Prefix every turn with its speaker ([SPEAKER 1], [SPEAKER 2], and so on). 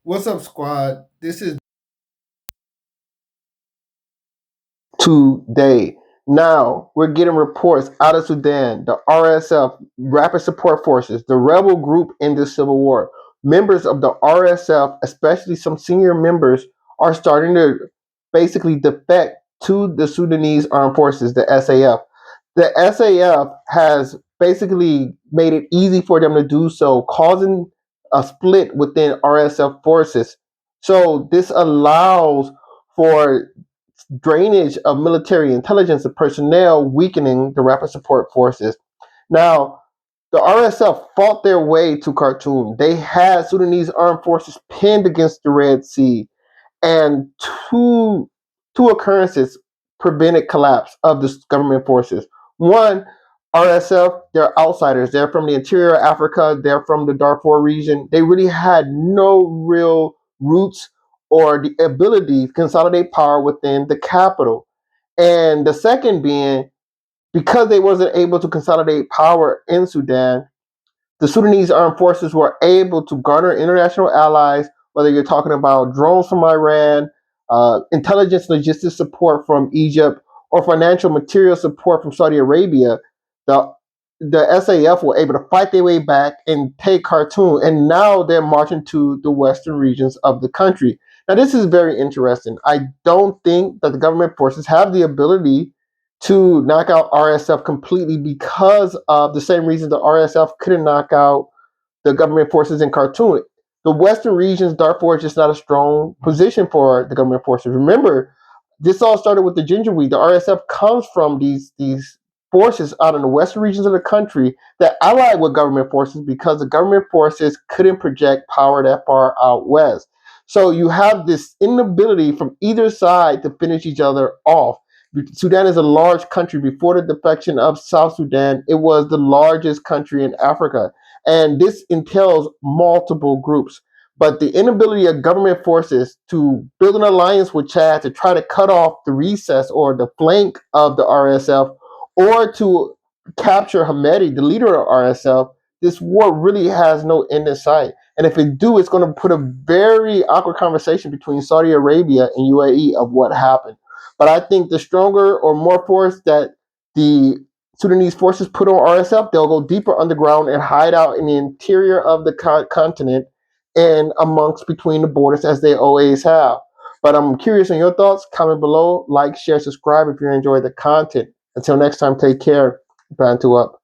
[SPEAKER 1] What's up, squad? This is
[SPEAKER 2] today. Now we're getting reports out of Sudan, the RSF, Rapid Support Forces, the rebel group in the civil war. Members of the RSF, especially some senior members, are starting to basically defect to the Sudanese Armed Forces, the SAF. The SAF has basically made it easy for them to do so, causing a split within RSF forces. So this allows for drainage of military intelligence and personnel, weakening the rapid support forces. Now, the RSF fought their way to Khartoum. They had Sudanese armed forces pinned against the Red Sea, and two occurrences prevented collapse of the government forces. One, RSF, they're outsiders. They're from the interior of Africa. They're from the Darfur region. They really had no real roots or the ability to consolidate power within the capital. And the second being, because they wasn't able to consolidate power in Sudan, the Sudanese armed forces were able to garner international allies, whether you're talking about drones from Iran, intelligence logistics support from Egypt, or financial material support from Saudi Arabia. The the SAF were able to fight their way back and take Khartoum, and now they're marching to the western regions of the country. Now, this is very interesting. I don't think that the government forces have the ability to knock out RSF completely because of the same reason the RSF couldn't knock out the government forces in Khartoum. The western regions, Darfur is just not a strong position for the government forces. Remember, this all started with the Gingerweed. The RSF comes from these forces out in the western regions of the country that allied with government forces because the government forces couldn't project power that far out west. So you have this inability from either side to finish each other off. Sudan is a large country. Before the defection of South Sudan, it was the largest country in Africa. And this entails multiple groups. But the inability of government forces to build an alliance with Chad to try to cut off the recess or the flank of the RSF or to capture Hamedi, the leader of RSF, this war really has no end in sight. And if it do, it's going to put a very awkward conversation between Saudi Arabia and UAE of what happened. But I think the stronger or more force that the Sudanese forces put on RSF, they'll go deeper underground and hide out in the interior of the continent and amongst between the borders as they always have. But I'm curious on your thoughts. Comment below, like, share, subscribe if you enjoy the content. Until next time, take care. Bantu up.